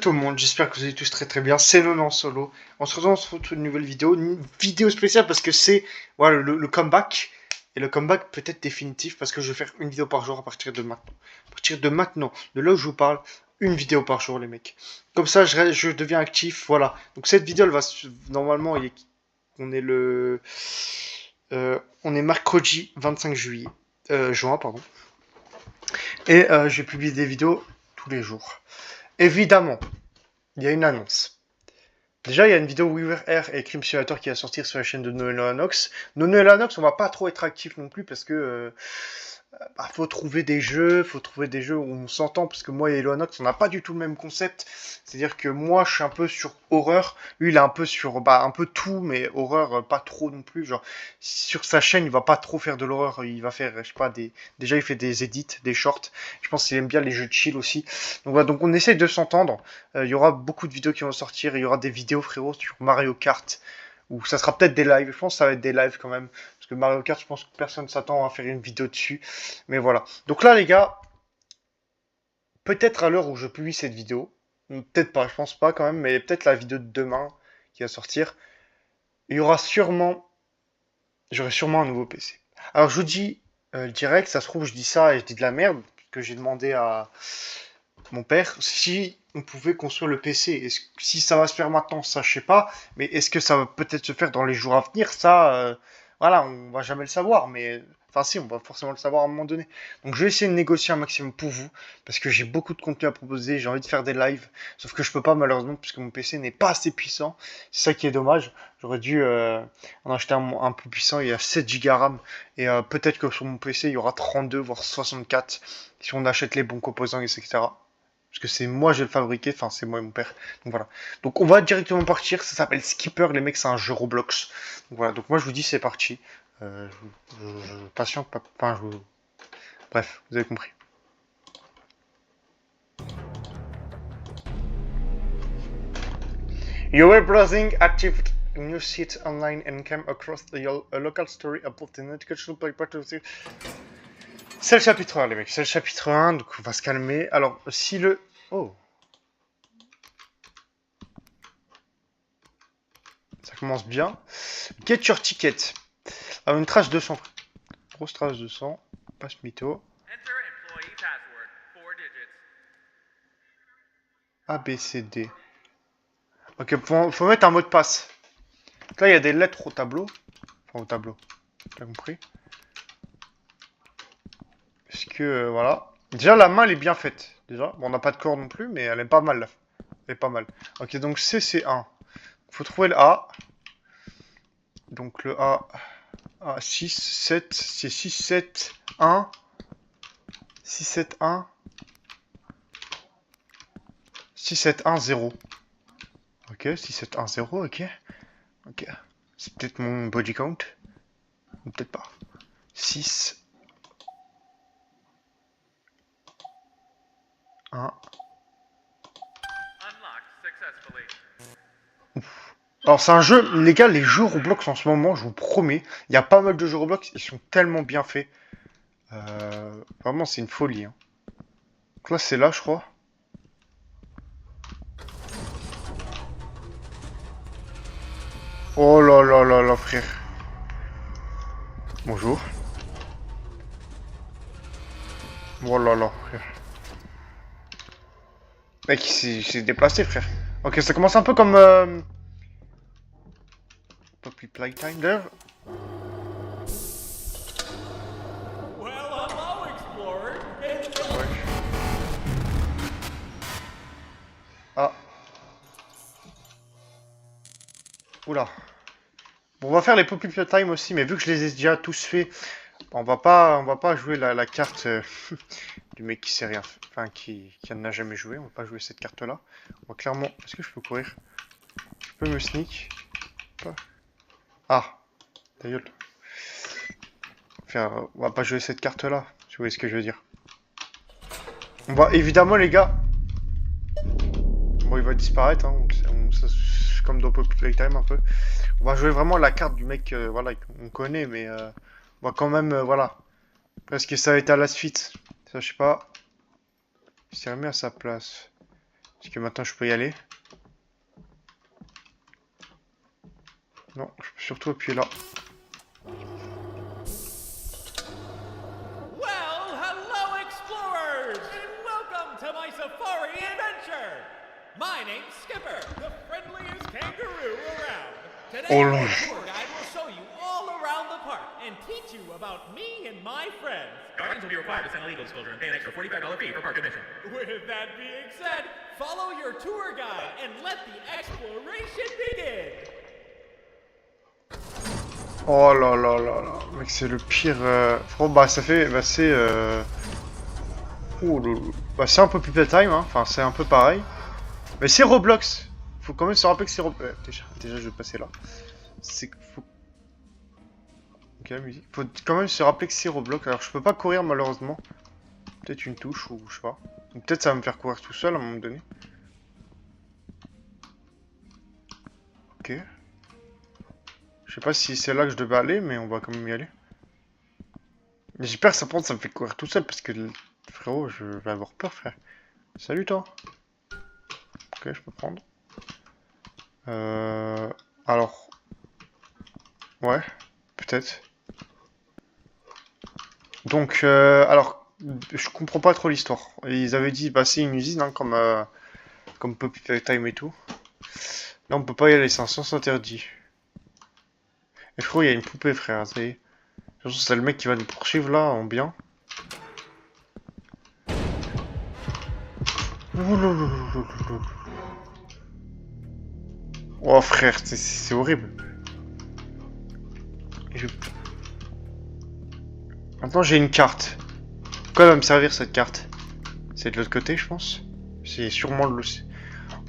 Tout le monde, j'espère que vous allez tous très très bien. C'est Nono en solo. On se retrouve pour une nouvelle vidéo, spéciale parce que c'est voilà le comeback et le comeback peut être définitif parce que je vais faire une vidéo par jour à partir de maintenant. À partir de maintenant, de là où je vous parle, une vidéo par jour les mecs. Comme ça, je deviens actif. Voilà. Donc cette vidéo, elle va normalement, on est on est mercredi 25 juillet, juin pardon, et je vais publier des vidéos tous les jours. Évidemment, il y a une annonce. Déjà, il y a une vidéo WiiWare Air et Crime Simulator qui va sortir sur la chaîne de Noenoanox. Noenoanox, on va pas trop être actif non plus parce que faut trouver des jeux, où on s'entend parce que moi et Eloanox, on n'a pas du tout le même concept. C'est-à-dire que moi, je suis un peu sur horreur, lui, il est un peu sur un peu tout, mais horreur pas trop non plus. Genre sur sa chaîne, il va pas trop faire de l'horreur, il va faire, je sais pas, déjà il fait des edits, des shorts. Je pense qu'il aime bien les jeux de chill aussi. Donc voilà, donc on essaye de s'entendre. Il y aura beaucoup de vidéos qui vont sortir, il y aura des vidéos frérot sur Mario Kart. Ou ça sera peut-être des lives, je pense que ça va être des lives quand même. Parce que Mario Kart, je pense que personne s'attend à faire une vidéo dessus. Mais voilà. Donc là, les gars, peut-être à l'heure où je publie cette vidéo, peut-être pas, je pense pas quand même, mais peut-être la vidéo de demain qui va sortir, il y aura sûrement, j'aurai sûrement un nouveau PC. Alors je vous dis direct, ça se trouve, je dis ça et je dis de la merde, que j'ai demandé à mon père si on pouvait construire le PC. Si ça va se faire maintenant, ça je sais pas, mais est-ce que ça va peut-être se faire dans les jours à venir, ça, voilà, on va jamais le savoir, mais enfin si, on va forcément le savoir à un moment donné. Donc je vais essayer de négocier un maximum pour vous, parce que j'ai beaucoup de contenu à proposer, j'ai envie de faire des lives, sauf que je peux pas malheureusement, puisque mon PC n'est pas assez puissant, c'est ça qui est dommage. J'aurais dû en acheter un plus puissant, il y a 7 Go RAM, et peut-être que sur mon PC il y aura 32 voire 64 si on achète les bons composants, etc. Parce que c'est moi, je vais le fabriquer, enfin c'est moi et mon père. Donc voilà. Donc on va directement partir, ça s'appelle Skipper, les mecs, c'est un jeu Roblox. Donc voilà, donc moi je vous dis c'est parti. Je patiente, enfin je vous... Bref, vous avez compris. You were browsing active new site online and came across a local story about an educational paper to... C'est le chapitre 1 les mecs, c'est le chapitre 1, donc on va se calmer. Alors si le... Oh, ça commence bien. Get your ticket. Alors une trace de sang. Grosse trace de sang. Passe mytho. A, B, C, D. Ok, faut mettre un mot de passe. Là, il y a des lettres au tableau. Enfin, au tableau. T'as compris? Parce que, voilà. Déjà, la main, elle est bien faite. Déjà. Bon, on n'a pas de corps non plus, mais elle est pas mal, là. Elle est pas mal. Ok, donc C, c'est 1. Faut trouver le A. Donc, le A. A, 6, 7. C'est 6, 7, 1. 6, 7, 1. 6, 7, 1, 0. Ok, 6, 7, 1, 0, ok. Ok. C'est peut-être mon body count. Ou peut-être pas. 6, 1. Alors c'est un jeu, les gars, les jeux Roblox en ce moment, je vous promets, il y a pas mal de jeux Roblox, ils sont tellement bien faits. Vraiment, c'est une folie. Hein. Donc là, c'est là, je crois. Oh là là là là, frère. Bonjour. Oh là là, frère. Mec, il s'est déplacé, frère. Ok, ça commence un peu comme... Poppy Playtime, d'ailleurs. Ouais. Ah. Oula. Bon, on va faire les Poppy Playtime aussi, mais vu que je les ai déjà tous faits, on va pas jouer la carte du mec qui sait rien, enfin qui en a jamais joué. On va pas jouer cette carte-là. On va clairement. Est-ce que je peux courir? Je peux me sneak. Pas. Ah, ta gueule. On va pas jouer cette carte-là. Si vous voyez ce que je veux dire. On va évidemment les gars. Bon, il va disparaître. Hein. Comme dans Poppy Playtime un peu. On va jouer vraiment la carte du mec, voilà, qu'on connaît, mais on va quand même, voilà. Parce que ça va être à la suite. Ça, je sais pas. Il s'est remis à sa place. Est-ce que maintenant je peux y aller? Non, je peux surtout appuyer là. Well, hello explorers, and welcome to my safari adventure. My name's Skipper, the friendliest kangaroo around. Today, Oh our là. tour guide will show you all around the park and teach you about me and my friends. Guardians will be required to sign a legal disclosure and pay an extra $45 fee for park admission. With that being said, follow your tour guide and let the exploration begin. Oh là là là là. Mec, c'est le pire. Frérot, bah ça fait. Bah c'est. Oh là là. Bah c'est un peu Puppet Time, hein. Enfin, c'est un peu pareil. Mais c'est Roblox. Faut quand même se rappeler que c'est Roblox. Déjà, je vais passer là. C'est. Faut... Ok, la musique. Faut quand même se rappeler que c'est Roblox. Alors, je peux pas courir malheureusement. Peut-être une touche ou je sais pas. Ou peut-être ça va me faire courir tout seul à un moment donné. Ok. Je sais pas si c'est là que je devais aller, mais on va quand même y aller. Mais j'espère que ça me fait courir tout seul parce que frérot, je vais avoir peur, frère. Salut toi. Ok, je peux prendre. Alors. Ouais, peut-être. Donc, alors, je comprends pas trop l'histoire. Ils avaient dit, bah c'est une usine, hein, comme Puppet Time et tout. Là, on peut pas y aller, c'est un sens interdit. Et frérot, il y a une poupée, frère, ça y est. C'est le mec qui va nous poursuivre là, en bien. Oh frère, c'est horrible. Maintenant j'ai une carte. Quoi va me servir cette carte? C'est de l'autre côté, je pense. C'est sûrement le...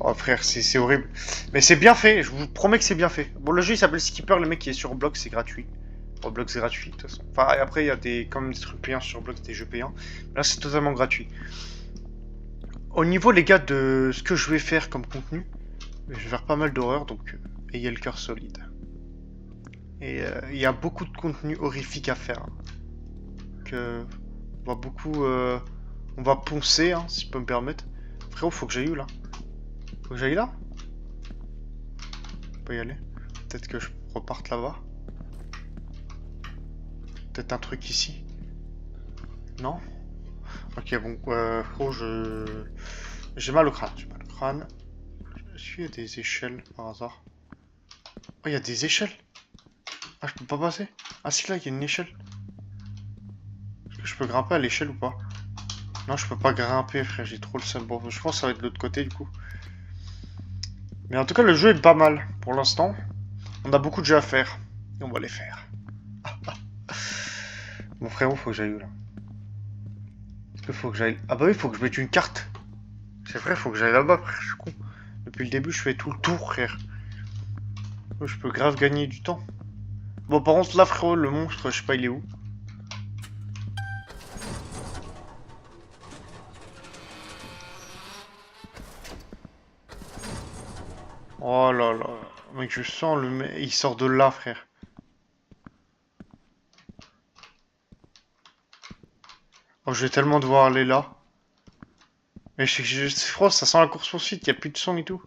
Oh frère, c'est horrible. Mais c'est bien fait, je vous promets que c'est bien fait. Bon, le jeu il s'appelle Skipper, le mec qui est sur Roblox, c'est gratuit. Roblox c'est gratuit, de toute façon. Enfin, après il y a comme des trucs payants sur Roblox, des jeux payants. Là c'est totalement gratuit. Au niveau les gars de ce que je vais faire comme contenu, je vais faire pas mal d'horreur, donc ayez le cœur solide. Et il y a beaucoup de contenu horrifique à faire. Que on va beaucoup... on va poncer, hein, si je peux me permettre. Frérot, faut que j'aille où là? Faut que j'aille là? On peut y aller. Peut-être que je reparte là-bas. Peut-être un truc ici. Non? Ok, bon, frérot, j'ai mal au crâne. J'ai mal au crâne. Est-ce qu'il y a des échelles par hasard? Oh, il y a des échelles? Ah, je peux pas passer? Ah, si, là, il y a une échelle. Est-ce que je peux grimper à l'échelle ou pas? Non, je peux pas grimper, frère, j'ai trop le seum. Bon, je pense que ça va être de l'autre côté, du coup. Mais en tout cas, le jeu est pas mal, pour l'instant. On a beaucoup de jeux à faire. Et on va les faire. Mon frérot, faut que j'aille où, là? Est-ce qu'il faut que j'aille... Ah bah oui, faut que je mette une carte. C'est vrai, faut que j'aille là-bas, frère, je suis con. Depuis le début, je fais tout le tour, frère. Je peux grave gagner du temps. Bon, par contre, là, frérot, le monstre, je sais pas, il est où? Oh là là. Mec, je sens le mec. Il sort de là, frère. Oh, je vais tellement devoir aller là. Mais c'est froid, ça sent la course poursuite, il y a plus de son et tout.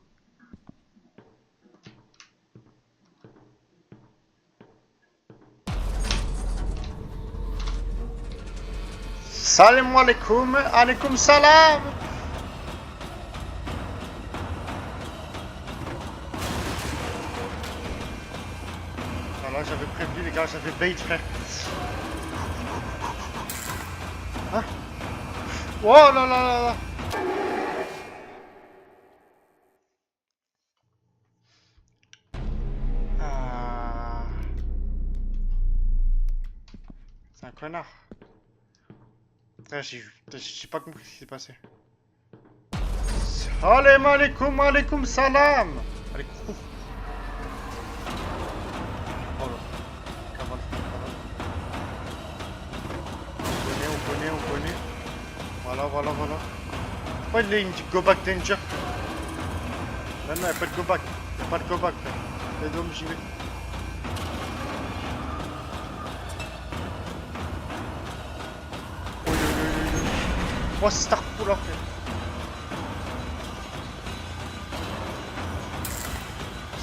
Salam alaikum, alaikum salam. Ah là, j'avais prévenu les gars, j'avais bait, frère. Hein? Oh là là là là. Ah. C'est un connard. Ah, j'ai pas compris ce qui s'est passé. Salam alaikum, alaikum salam. Alaikum. Oh là. Cavale, cavale. On connaît. Voilà. Pourquoi il me dit go back danger? Non, y'a pas de go back. Y'a pas de go back, frère. Les hommes, j'y vais. Oh, c'est Star Pool, frère.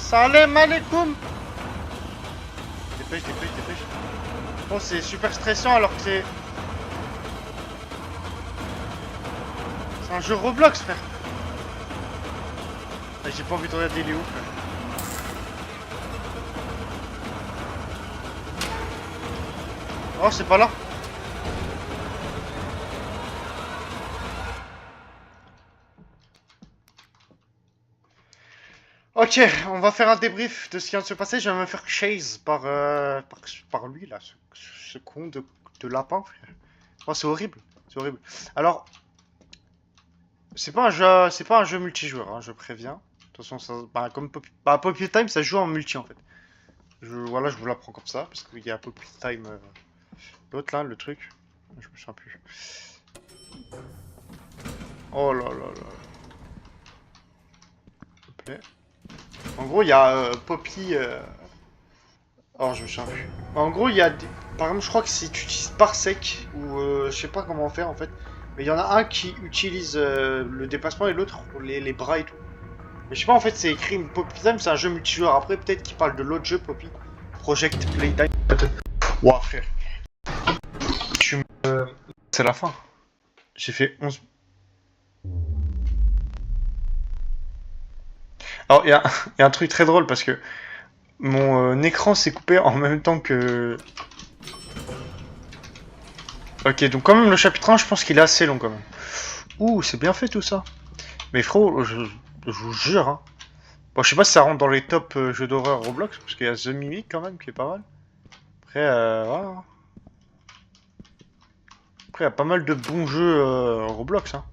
Salam alaikum. Dépêche, dépêche, dépêche. Oh, c'est super stressant alors que c'est... C'est un jeu Roblox, frère. Ah, j'ai pas envie de regarder Léo, frère. Oh, c'est pas là. Ok, on va faire un débrief de ce qui vient de se passer. Je vais me faire chase par lui, là, ce con de lapin, frère. Oh, c'est horrible, c'est horrible. Alors, c'est pas un jeu multijoueur, hein, je préviens. De toute façon, ça, comme Poppy Time, ça joue en multi, en fait. Voilà, je vous l'apprends comme ça, parce qu'il y a Poppy Time, l'autre, là, le truc. Je me souviens plus. Oh là là là. S'il te plaît. En gros, il y a Poppy... Oh, je me souviens plus. En gros, il y a des... Par exemple, je crois que si tu utilises Parsec, ou je sais pas comment faire en fait, mais il y en a un qui utilise le déplacement et l'autre les bras et tout. Mais je sais pas, en fait, c'est écrit Poppy Time, c'est un jeu multijoueur. Après, peut-être qu'il parle de l'autre jeu, Poppy. Project Playtime. Ouah, frère. C'est la fin. J'ai fait 11... Alors, il y a un truc très drôle parce que mon écran s'est coupé en même temps que... Ok, donc quand même le chapitre 1, je pense qu'il est assez long quand même. Ouh, c'est bien fait tout ça. Mais frérot, je vous jure, hein. Bon, je sais pas si ça rentre dans les top jeux d'horreur Roblox, parce qu'il y a The Mimic quand même qui est pas mal. Après, voilà. Après, il y a pas mal de bons jeux Roblox, hein.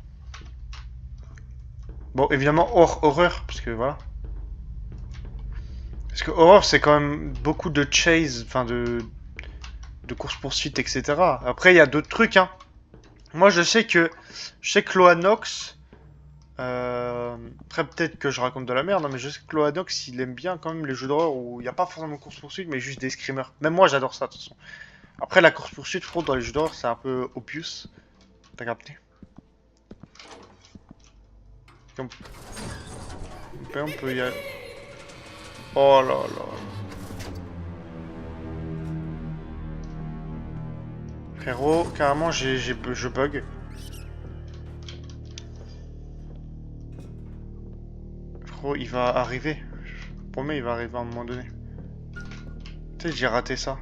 Bon, évidemment, horreur, parce que voilà. Parce que horreur, c'est quand même beaucoup de chase, enfin de course-poursuite, etc. Après, il y a d'autres trucs, hein. Moi, je sais que Loanox... Après, peut-être que je raconte de la merde, hein, mais je sais que Loanox, il aime bien quand même les jeux d'horreur où il n'y a pas forcément de course-poursuite, mais juste des screamers. Même moi, j'adore ça, de toute façon. Après, la course-poursuite, fraude dans les jeux d'horreur, c'est un peu obvious. T'as capté? On peut y aller. Oh là là. Frérot, carrément, je bug. Frérot, il va arriver. Je vous promets, il va arriver à un moment donné. Tu sais, j'ai raté ça.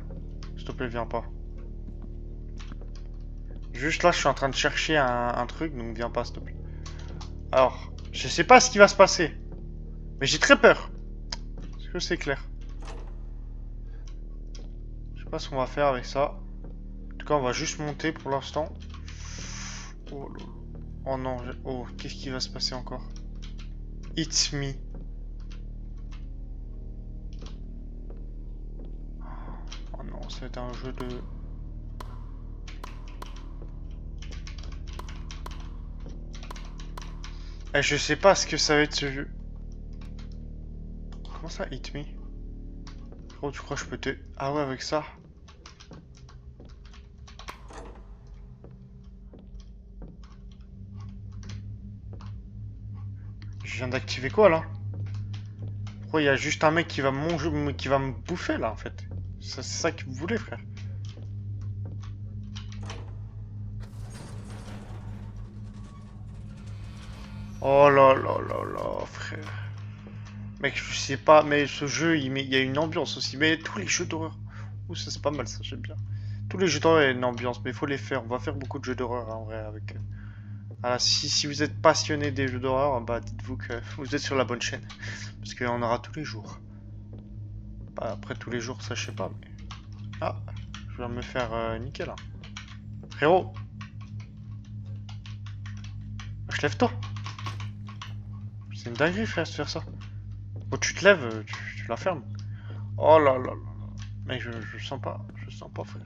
S'il te plaît, viens pas. Juste là, je suis en train de chercher un truc, donc viens pas, s'il te plaît. Alors, je sais pas ce qui va se passer. Mais j'ai très peur. Est-ce que c'est clair? Je sais pas ce qu'on va faire avec ça. En tout cas, on va juste monter pour l'instant. Oh, oh non, oh, qu'est-ce qui va se passer encore? It's me. Oh non, ça va être un jeu de... Eh, je sais pas ce que ça va être ce jeu. Comment ça, Hit Me? Gros, tu crois que je peux te... Ah ouais, avec ça? Je viens d'activer quoi, là? Pourquoi il y a juste un mec qui va manger, qui va me bouffer, là, en fait? C'est ça que vous voulez, frère? Oh là là là là, frère. Mec, je sais pas, mais ce jeu, il y a une ambiance aussi. Mais tous les jeux d'horreur... Ouh, ça c'est pas mal, ça, j'aime bien. Tous les jeux d'horreur, il y a une ambiance, mais il faut les faire. On va faire beaucoup de jeux d'horreur, en vrai, avec... Voilà, si vous êtes passionné des jeux d'horreur, bah dites-vous que vous êtes sur la bonne chaîne. Parce qu'on aura tous les jours. Bah, après tous les jours, ça je sais pas, mais... Ah, je vais me faire niquer, là. Frérot! Je lève toi! C'est une dinguerie, frère, de faire ça. Bon, tu te lèves, tu la fermes. Oh là là là là. Mec, je sens pas, frère.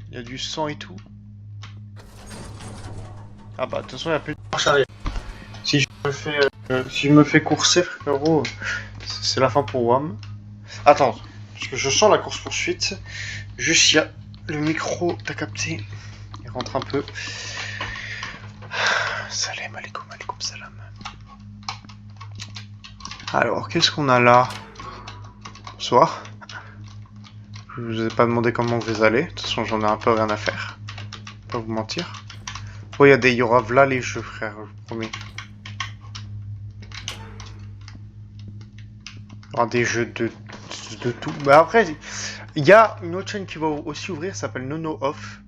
Il y a du sang et tout. Ah bah, de toute façon, il n'y a plus de marche arrière. Si je me fais courser, frérot, c'est la fin pour WAM. Attends, parce que je sens la course poursuite. Juste, il y a le micro, t'as capté. Il rentre un peu. Salam alaikum, alaikum salam. Alors, qu'est-ce qu'on a là? Bonsoir. Je vous ai pas demandé comment vous allez. De toute façon, j'en ai un peu rien à faire. Pas vous mentir. Oh, il y aura là les jeux, frère, je vous promets. Il y aura des jeux de tout. Mais après, il y a une autre chaîne qui va aussi ouvrir, ça s'appelle Nono Off.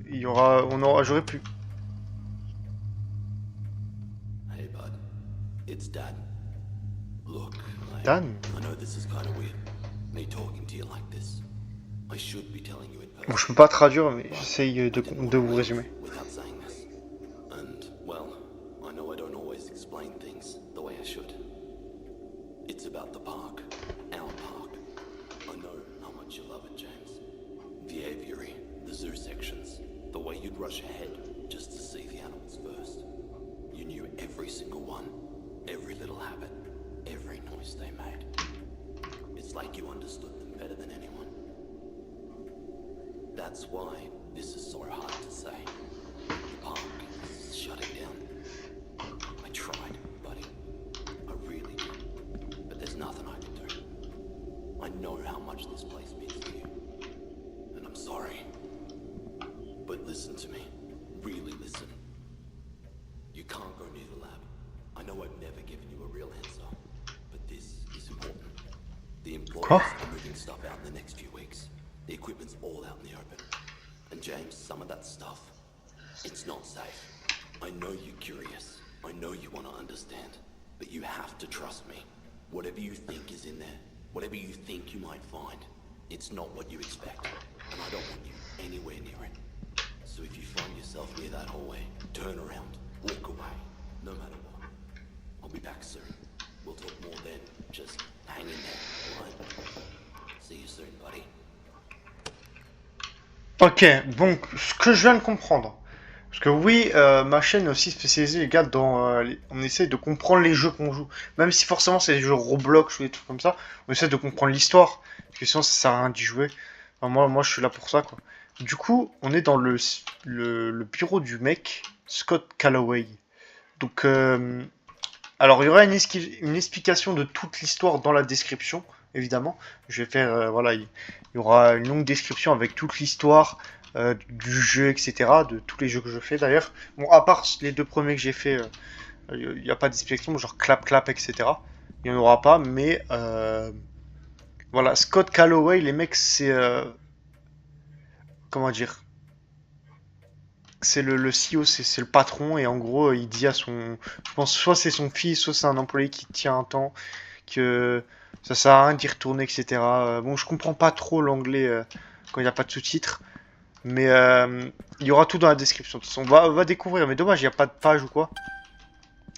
Il y aura, j'aurais pu. Hey bud, it's Dan. Look, Dan? I know this is kind of weird, me talking to you like this. I should be telling you in person. Bon, je peux pas traduire, mais j'essaye de vous résumer. Without saying this. And, well, I know I don't always explain things the way I should. It's about the park. Our park. I know how much you love it, James. The aviary, the zoo sections, the way you'd rush ahead just to see the animals first. You knew every single one, every little habit, every noise they made. It's like you understood them better than anyone. That's why this is so hard to say. The park is shutting down. I tried, buddy. I really did. But there's nothing I can do. I know how much this place means to you. And I'm sorry. But listen to me. Really listen. You can't go near the lab. I know I've never given you a real answer. But this is important. The employees are moving stuff out in the next few weeks. The equipment's all out in the open. And James, some of that stuff, it's not safe. I know you're curious. I know you want to understand. But you have to trust me. Whatever you think is in there, whatever you think you might find, it's not what you expect. And I don't want you anywhere near it. So if you find yourself near that hallway, turn around, walk away, no matter what. I'll be back soon. We'll talk more then. Just hang in there, alright? See you soon, buddy. Ok, donc ce que je viens de comprendre, parce que oui, ma chaîne est aussi spécialisée, les gars, dans on essaie de comprendre les jeux qu'on joue, même si forcément c'est des jeux Roblox ou des trucs comme ça, on essaie de comprendre l'histoire, parce que sinon ça sert à rien d'y jouer. Enfin, moi je suis là pour ça, quoi. Du coup, on est dans le bureau du mec, Scott Calloway. Donc, alors il y aura une explication de toute l'histoire dans la description. Évidemment, je vais faire, voilà, il y aura une longue description avec toute l'histoire du jeu, etc., de tous les jeux que je fais d'ailleurs. Bon, à part les deux premiers que j'ai fait, il n'y a pas d'explication, genre clap clap, etc. Il n'y en aura pas, mais voilà, Scott Calloway, les mecs, c'est comment dire, c'est le CEO, c'est le patron, et en gros, il dit à son, je pense, soit c'est son fils, soit c'est un employé qui tient un temps, que ça sert à rien d'y retourner, etc. Bon, je comprends pas trop l'anglais quand il n'y a pas de sous-titres, mais il y aura tout dans la description. De toute façon, on va découvrir, mais dommage, il n'y a pas de page ou quoi.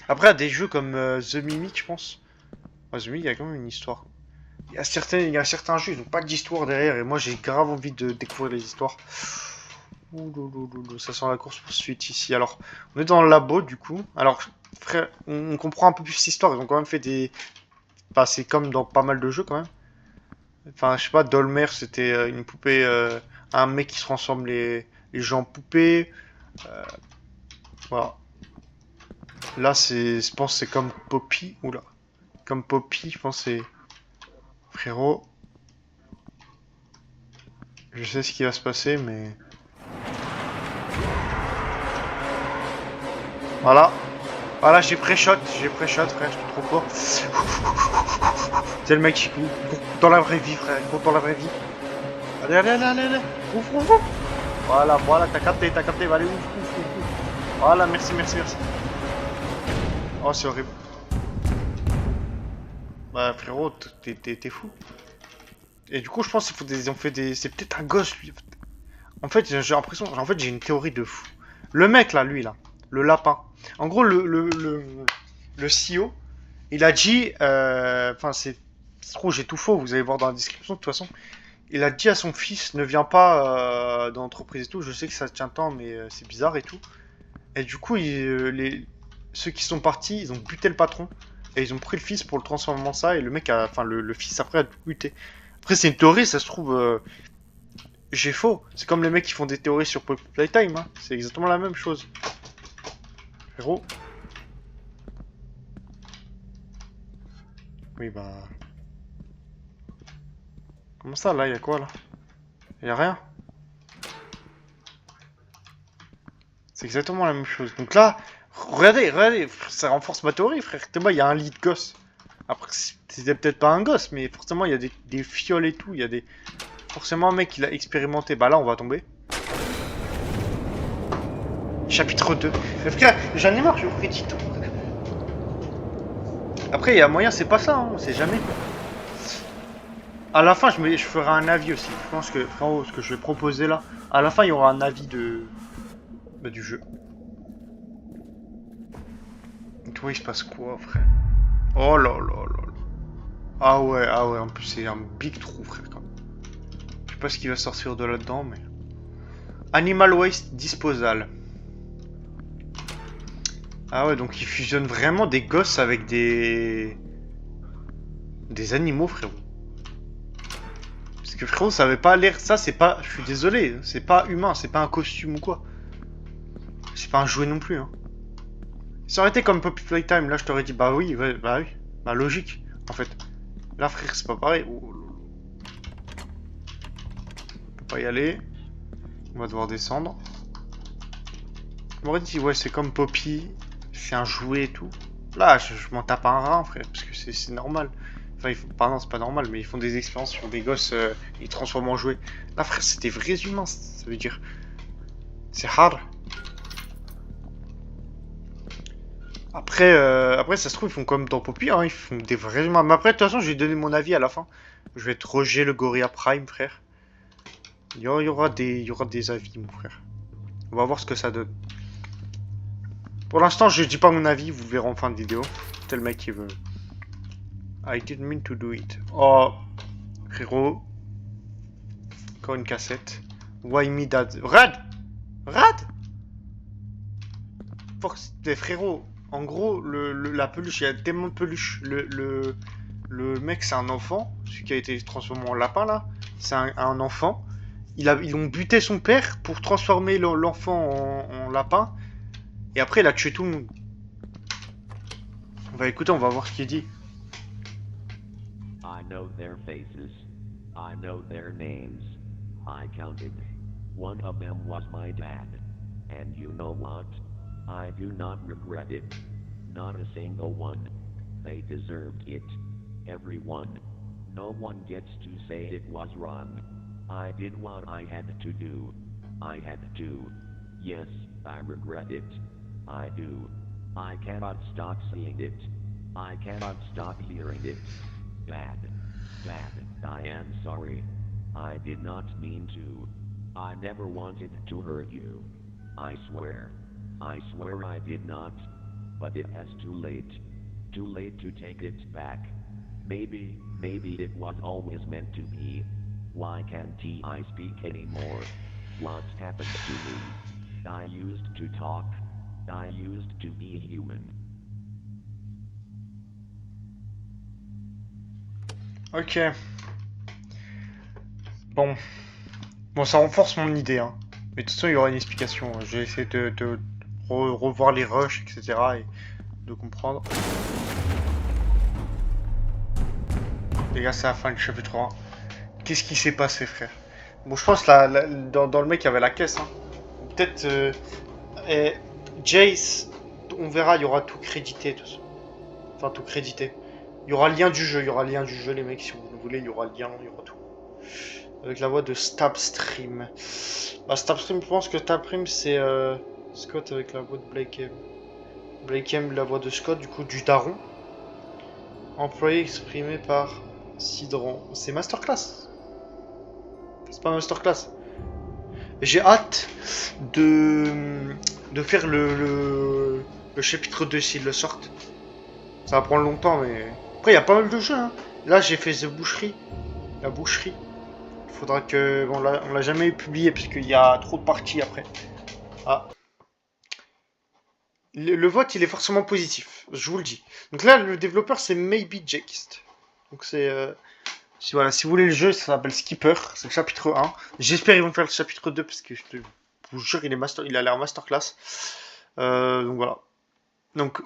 Après, il y a des jeux comme The Mimic, je pense. The Mimic, il y a quand même une histoire. Il y a certains jeux, ils n'ont pas d'histoire derrière, et moi j'ai grave envie de découvrir les histoires. Ouh, ça sent la course-poursuite ici. Alors, on est dans le labo, du coup. Alors, frère, on comprend un peu plus l'histoire. Ils ont quand même fait des... Enfin, c'est comme dans pas mal de jeux, quand même. Enfin, je sais pas, Dolmer, c'était une poupée... un mec qui transforme les gens en poupées. Voilà. Là, je pense que c'est comme Poppy. Oula. Comme Poppy, je pense que c'est... Frérot. Je sais ce qui va se passer, mais... Voilà. Voilà, j'ai pré-shot, frère, je suis trop fort. C'est le mec qui court dans la vraie vie, frère, il court dans la vraie vie. Allez. Ouf. Voilà, t'as capté, allez, ouf. Voilà, merci. Oh, c'est horrible. Bah, frérot, t'es fou. Et du coup, je pense qu'ils ont fait des... C'est peut-être un gosse, lui. En fait, j'ai l'impression... En fait, j'ai une théorie de fou. Le mec, là, lui, là. Le lapin. En gros, le CEO, il a dit... Enfin, c'est trop, j'ai tout faux, vous allez voir dans la description, de toute façon. Il a dit à son fils, ne viens pas dans l'entreprise et tout. Je sais que ça tient tant, mais c'est bizarre et tout. Et du coup, ceux qui sont partis, ils ont buté le patron. Et ils ont pris le fils pour le transformer en ça. Et le mec a... Enfin, le fils, après, a tout buté. Après, c'est une théorie, ça se trouve... J'ai faux. C'est comme les mecs qui font des théories sur Playtime, hein. C'est exactement la même chose. Frérot. Oui, bah... Comment ça, là? Y'a quoi, là? Y'a rien. C'est exactement la même chose. Donc là, regardez, ça renforce ma théorie, frère. Moi, il y a un lit de gosse. Après, c'était peut-être pas un gosse, mais forcément, il y a des fioles et tout. Il y a des... Forcément, un mec, il a expérimenté. Bah là, on va tomber. Chapitre 2. Mais frère, j'en ai marre, je vous prédis tout. Après, il y a moyen, c'est pas ça, hein, on sait jamais. À la fin, je ferai un avis aussi. Je pense que, frérot, ce que je vais proposer là, à la fin, il y aura un avis du jeu. Et toi, il se passe quoi, frère? Oh là là là là. Ah ouais, en plus, c'est un big trou, frère, quand même. Je sais pas ce qui va sortir de là-dedans, mais... Animal Waste Disposal. Ah ouais, donc ils fusionnent vraiment des gosses avec des animaux, frérot. Parce que frérot, ça avait pas l'air... Ça, c'est pas... Je suis désolé, c'est pas humain, c'est pas un costume ou quoi. C'est pas un jouet non plus, hein. Ça aurait été comme Poppy Playtime, là je t'aurais dit, bah oui, ouais, bah oui. Bah logique, en fait. Là, frère, c'est pas pareil. Oh, on peut pas y aller. On va devoir descendre. On m'aurait dit, ouais, c'est comme Poppy, c'est un jouet et tout. Là, je m'en tape un rein, frère, parce que c'est normal. Enfin, pardon, c'est pas normal, mais ils font des expériences sur des gosses, ils transforment en jouets. Là, frère, c'est des vrais humains, ça veut dire. C'est hard. Après, ça se trouve, ils font comme dans Poppy, hein, ils font des vrais humains. Mais après, de toute façon, je vais donner mon avis à la fin. Je vais être Roger le Gorilla Prime, frère. Il y aura des avis, mon frère. On va voir ce que ça donne. Pour l'instant, je dis pas mon avis, vous le verrez en fin de vidéo. Tel mec qui veut. I didn't mean to do it. Oh, frérot. Encore une cassette. Why me dad? Rad! Des frérots. En gros, la peluche, il y a tellement de peluches. Le mec, c'est un enfant. Celui qui a été transformé en lapin, là. C'est un enfant. Ils ont buté son père pour transformer l'enfant en lapin. Et après, il a tué tout le monde. On va écouter, on va voir ce qu'il dit. I know their faces. I know their names. I counted. One of them was my dad. And you know what? I do not regret it. Not a single one. They deserved it. Everyone. No one gets to say it was wrong. I did what I had to do. I had to. Yes, I regret it. I do. I cannot stop seeing it. I cannot stop hearing it. Dad, I am sorry. I did not mean to. I never wanted to hurt you. I swear I did not. But it is too late. Too late to take it back. Maybe it was always meant to be. Why can't I speak anymore? What happened to me? I used to talk. I used to be human. Ok. Bon, ça renforce mon idée, hein. Mais de toute façon, il y aura une explication. Je vais essayer de revoir les rushs, etc. et de comprendre. Les gars, c'est la fin du chapitre 1. Qu'est-ce qui s'est passé, frère? Bon, je pense dans le mec, il y avait la caisse, hein. Peut-être... Jace, on verra, il y aura tout crédité, de toute façon. Enfin, tout crédité. Il y aura le lien du jeu, les mecs, si vous voulez, il y aura le lien, il y aura tout. Avec la voix de Stabstream. Bah, Stabstream, je pense que Stabstream, c'est Scott avec la voix de Blake M. Blake M, la voix de Scott, du coup, du daron. Employé exprimé par Sidran. C'est Masterclass. C'est pas Masterclass. J'ai hâte de faire le chapitre 2 s'ils le sortent. Ça va prendre longtemps, mais... Après, il y a pas mal de jeux, hein. Là, j'ai fait The Boucherie. La boucherie. Il faudra que... Bon, là, on l'a jamais publié, parce qu'il y a trop de parties après. Ah. Le vote, il est forcément positif. Je vous le dis. Donc là, le développeur, c'est Maybe Jakest. Donc c'est... Voilà, si vous voulez le jeu, ça s'appelle Skipper. C'est le chapitre 1. J'espère qu'ils vont faire le chapitre 2, parce que je vous jure, il a l'air masterclass. Donc voilà. Donc...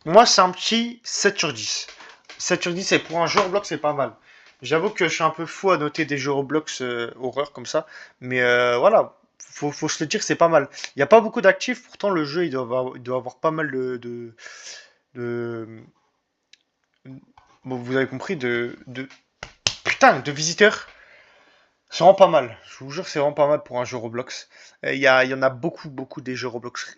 Moi, c'est un petit 7 sur 10. 7 sur 10, et pour un jeu Roblox, c'est pas mal. J'avoue que je suis un peu fou à noter des jeux Roblox horreur comme ça. Mais voilà, faut se le dire, c'est pas mal. Il n'y a pas beaucoup d'actifs, pourtant le jeu, il doit avoir pas mal de- bon, vous avez compris, putain, de visiteurs. C'est vraiment pas mal. Je vous jure, c'est vraiment pas mal pour un jeu Roblox. Il y en a beaucoup, beaucoup des jeux Roblox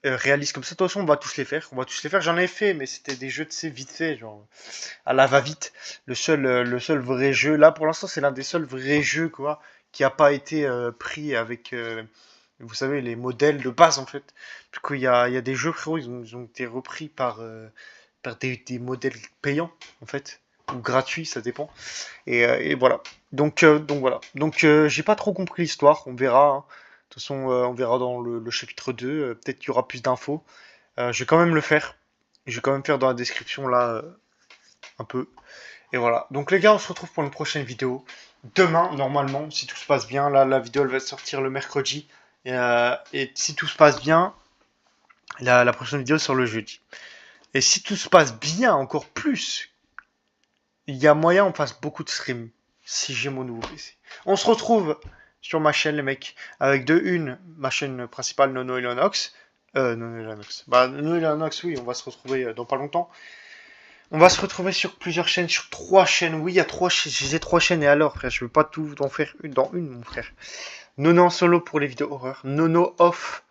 réalistes comme ça. De toute façon, on va tous les faire. On va tous les faire. J'en ai fait, mais c'était des jeux de ces vite fait, genre à la va-vite. Le seul vrai jeu. Là, pour l'instant, c'est l'un des seuls vrais jeux, quoi, qui a pas été pris avec, vous savez, les modèles de base, en fait. Du coup, il y a des jeux, frérot, ils ont été repris par des modèles payants, en fait. Ou gratuits, ça dépend. Et voilà. Donc voilà. J'ai pas trop compris l'histoire. On verra, hein. De toute façon, on verra dans le chapitre 2. Peut-être qu'il y aura plus d'infos. Je vais quand même le faire. Je vais quand même faire dans la description là un peu. Et voilà. Donc les gars, on se retrouve pour une prochaine vidéo. Demain, normalement, si tout se passe bien. Là, la vidéo elle va sortir le mercredi. Et si tout se passe bien, la prochaine vidéo sur le jeudi. Et si tout se passe bien, encore plus, il y a moyen on fasse beaucoup de streams si j'ai mon nouveau PC. On se retrouve sur ma chaîne les mecs avec ma chaîne principale Nono et Leonox. Nono et Leonox. Bah Nono et Leonox oui, on va se retrouver dans pas longtemps. On va se retrouver sur plusieurs chaînes, sur 3 chaînes. Oui, il y a 3 chaînes. J'ai 3 chaînes et alors frère, je veux pas tout en faire une dans une mon frère. Nono en solo pour les vidéos horreur. Nono off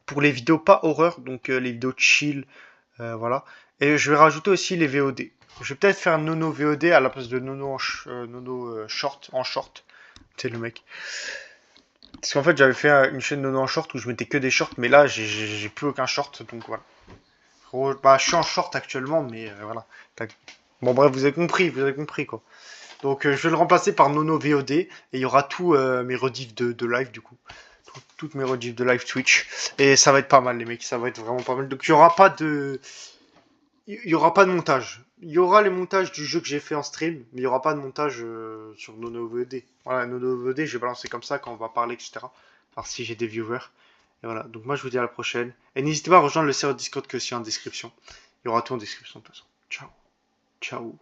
pour les vidéos pas horreur, donc les vidéos chill, voilà. Et je vais rajouter aussi les VOD. Je vais peut-être faire un Nono VOD à la place de Nono, short, en short. C'est le mec. Parce qu'en fait, j'avais fait une chaîne Nono en short où je mettais que des shorts, mais là, j'ai plus aucun short, donc voilà. Bah, je suis en short actuellement, mais voilà. Bon, bref, vous avez compris quoi. Donc, je vais le remplacer par Nono VOD, et il y aura tous mes rediffs de live du coup. Toutes mes rediffs de live Twitch. Et ça va être pas mal, les mecs, ça va être vraiment pas mal. Donc, il y aura pas de montage. Il y aura les montages du jeu que j'ai fait en stream, mais il y aura pas de montage sur Nono VOD. Voilà, Nono VOD, je vais balancer comme ça quand on va parler, etc. Voir si j'ai des viewers. Et voilà, donc moi je vous dis à la prochaine. Et n'hésitez pas à rejoindre le serveur Discord que c'est en description. Il y aura tout en description de toute façon. Ciao. Ciao.